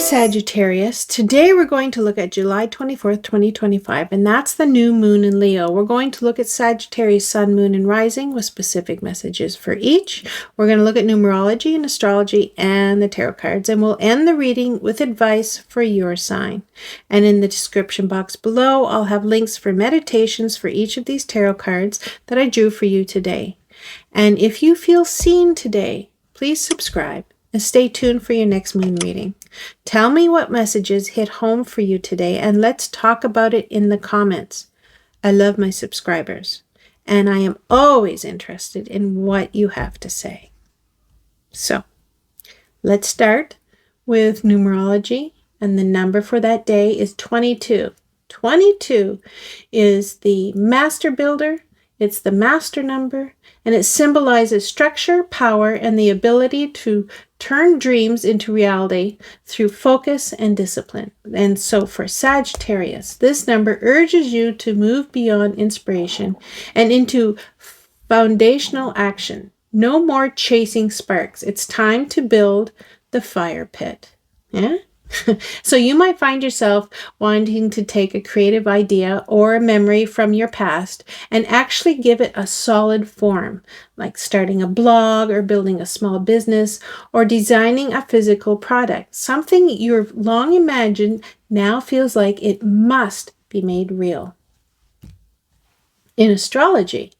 Sagittarius. Today we're going to look at July 24th, 2025, and that's the new moon in Leo. We're going to look at Sagittarius sun, moon, and rising with specific messages for each. We're going to look at numerology and astrology and the tarot cards, and we'll end the reading with advice for your sign. And in the description box below, I'll have links for meditations for each of these tarot cards that I drew for you today. And if you feel seen today, please subscribe and stay tuned for your next moon reading. Tell me what messages hit home for you today, and let's talk about it in the comments. I love my subscribers, and I am always interested in what you have to say. So, let's start with numerology, and the number for that day is 22. 22 is the master builder. It's the master number, and it symbolizes structure, power, and the ability to turn dreams into reality through focus and discipline. And so for Sagittarius, this number urges you to move beyond inspiration and into foundational action. No more chasing sparks. It's time to build the fire pit. Yeah? So you might find yourself wanting to take a creative idea or a memory from your past and actually give it a solid form, like starting a blog or building a small business or designing a physical product. Something you've long imagined now feels like it must be made real. In astrology,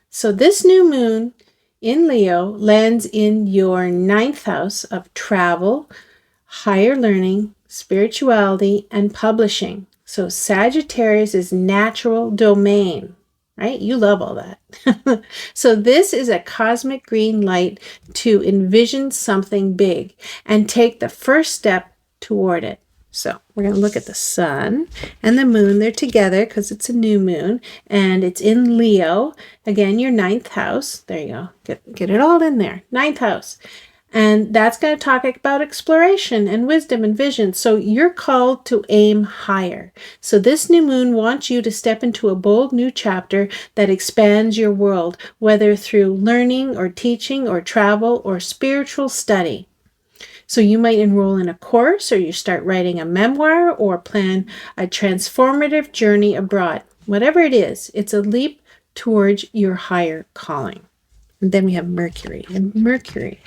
so this new moon in Leo lands in your 9th house of travel, higher learning, spirituality, and publishing. So Sagittarius is natural domain, right? You love all that. So this is a cosmic green light to envision something big and take the first step toward it. So we're going to look at the sun and the moon. They're together because it's a new moon and it's in Leo. Again, your 9th house. There you go. Get it all in there. 9th house. And that's going to talk about exploration and wisdom and vision. So you're called to aim higher. So this new moon wants you to step into a bold new chapter that expands your world, whether through learning or teaching or travel or spiritual study. So you might enroll in a course, or you start writing a memoir, or plan a transformative journey abroad. Whatever it is, it's a leap towards your higher calling. And then we have Mercury, and Mercury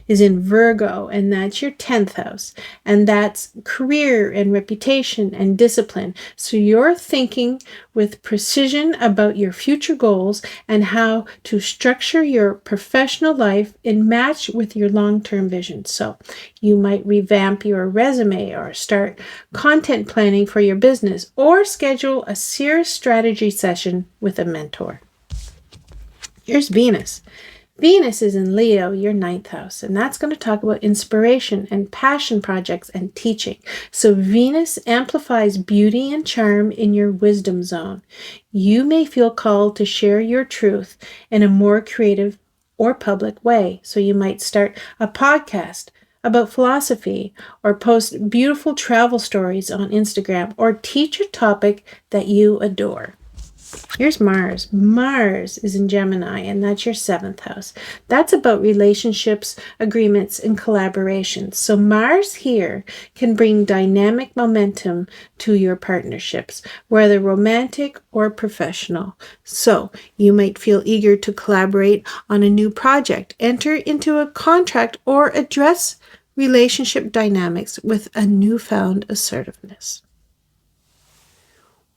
is in Virgo, and that's your 10th house, and that's career and reputation and discipline. So you're thinking with precision about your future goals and how to structure your professional life in match with your long-term vision. So you might revamp your resume or start content planning for your business or schedule a serious strategy session with a mentor. Here's Venus. Venus is in Leo, your 9th house, and that's going to talk about inspiration and passion projects and teaching. So Venus amplifies beauty and charm in your wisdom zone. You may feel called to share your truth in a more creative or public way. So you might start a podcast about philosophy or post beautiful travel stories on Instagram or teach a topic that you adore. Here's Mars. Mars is in Gemini, and that's your 7th house. That's about relationships, agreements, and collaborations. So Mars here can bring dynamic momentum to your partnerships, whether romantic or professional. So you might feel eager to collaborate on a new project, enter into a contract, or address relationship dynamics with a newfound assertiveness.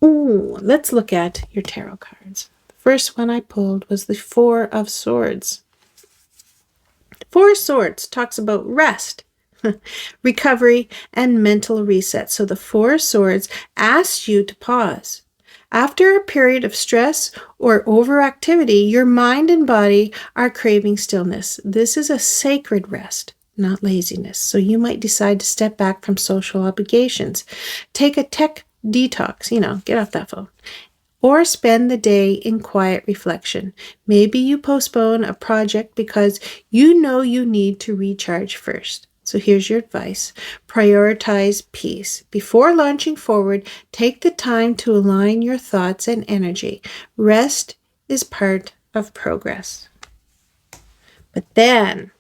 Ooh, let's look at your tarot cards. The first one I pulled was the Four of Swords. Four of Swords talks about rest, recovery, and mental reset. So the Four of Swords asks you to pause. After a period of stress or overactivity, your mind and body are craving stillness. This is a sacred rest, not laziness. So you might decide to step back from social obligations, take a tech detox, get off that phone, or spend the day in quiet reflection. Maybe you postpone a project because you know you need to recharge first. So here's your advice. Prioritize peace. Before launching forward, take the time to align your thoughts and energy. Rest is part of progress. But then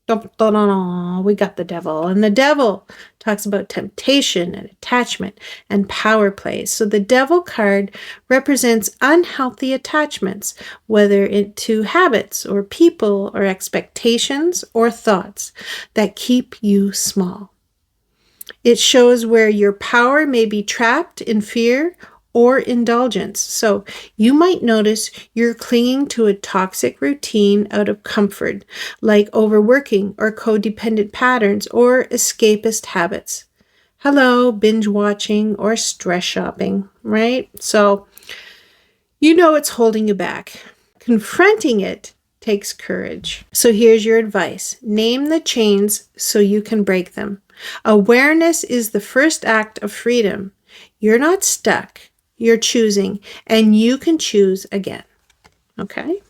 Dun, dun, dun, dun, we got the devil. And the devil talks about temptation and attachment and power plays. So the devil card represents unhealthy attachments, whether to habits or people or expectations or thoughts that keep you small. It shows where your power may be trapped in fear or indulgence. So you might notice you're clinging to a toxic routine out of comfort, like overworking or codependent patterns or escapist habits. Hello, binge watching or stress shopping, right? So you know it's holding you back. Confronting it takes courage. So here's your advice. Name the chains so you can break them. Awareness is the first act of freedom. You're not stuck. You're choosing, and you can choose again. Okay?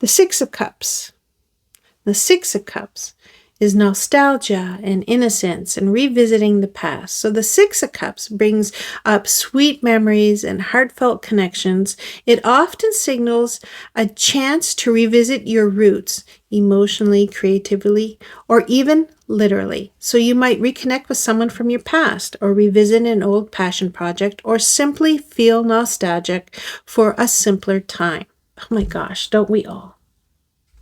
The Six of Cups. The Six of Cups is nostalgia and innocence and revisiting the past. So the Six of Cups brings up sweet memories and heartfelt connections. It often signals a chance to revisit your roots emotionally, creatively, or even literally. So you might reconnect with someone from your past or revisit an old passion project or simply feel nostalgic for a simpler time. Oh my gosh, don't we all?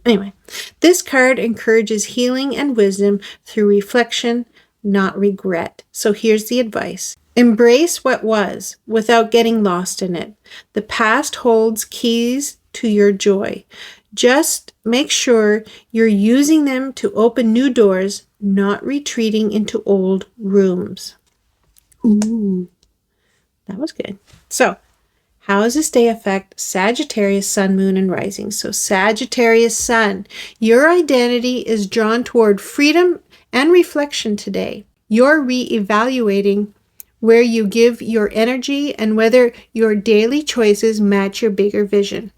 Anyway, this card encourages healing and wisdom through reflection, not regret. So here's the advice. Embrace what was without getting lost in it. The past holds keys to your joy. Just make sure you're using them to open new doors, not retreating into old rooms. Ooh, that was good. So, how does this day affect Sagittarius, Sun, Moon, and Rising? So Sagittarius Sun, your identity is drawn toward freedom and reflection today. You're reevaluating where you give your energy and whether your daily choices match your bigger vision.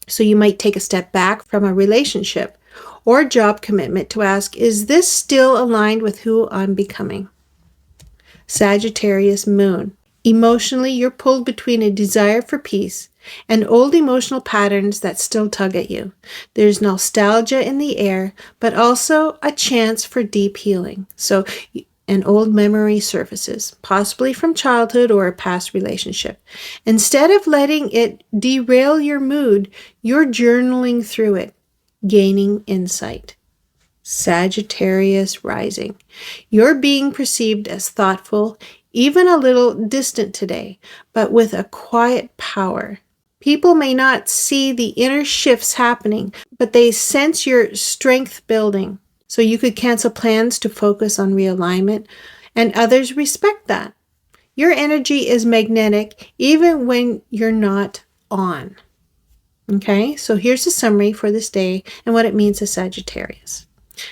So you might take a step back from a relationship or job commitment to ask, is this still aligned with who I'm becoming? Sagittarius Moon. Emotionally, you're pulled between a desire for peace and old emotional patterns that still tug at you. There's nostalgia in the air, but also a chance for deep healing. So an old memory surfaces, possibly from childhood or a past relationship. Instead of letting it derail your mood, you're journaling through it, gaining insight. Sagittarius Rising. You're being perceived as thoughtful, even a little distant today, but with a quiet power. People may not see the inner shifts happening, but they sense your strength building. So you could cancel plans to focus on realignment, and others respect that. Your energy is magnetic even when you're not on. Okay, so here's a summary for this day and what it means to Sagittarius.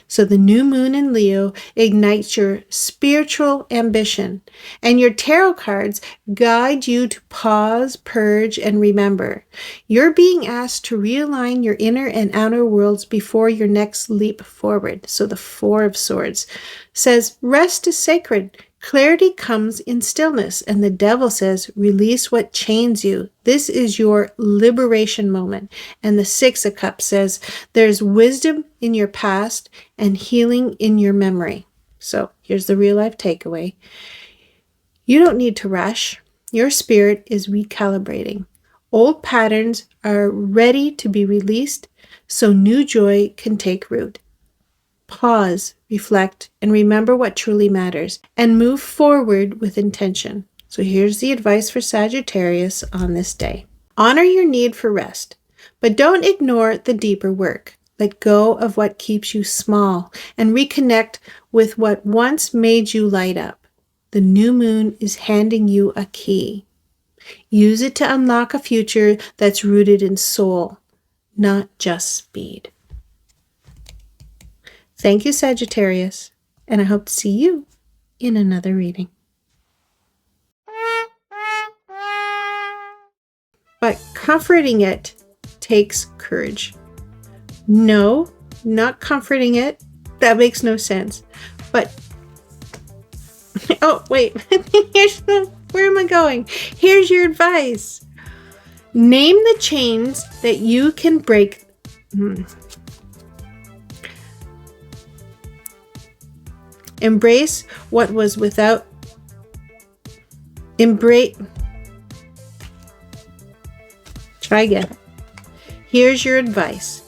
So the new moon in Leo ignites your spiritual ambition, and your tarot cards guide you to pause, purge, and remember. You're being asked to realign your inner and outer worlds before your next leap forward. So the Four of Swords says, rest is sacred. Clarity comes in stillness, and the devil says, release what chains you. This is your liberation moment. And the Six of Cups says, there's wisdom in your past and healing in your memory. So here's the real life takeaway. You don't need to rush. Your spirit is recalibrating. Old patterns are ready to be released so new joy can take root. Pause, reflect, and remember what truly matters, and move forward with intention. So here's the advice for Sagittarius on this day. Honor your need for rest, but don't ignore the deeper work. Let go of what keeps you small and reconnect with what once made you light up. The new moon is handing you a key. Use it to unlock a future that's rooted in soul, not just speed. Thank you, Sagittarius, and I hope to see you in another reading. But comforting it takes courage. No, not comforting it. That makes no sense. But, oh, wait. Where am I going? Here's your advice. Name the chains that you can break. Embrace what was without. Embrace. Try again. Here's your advice.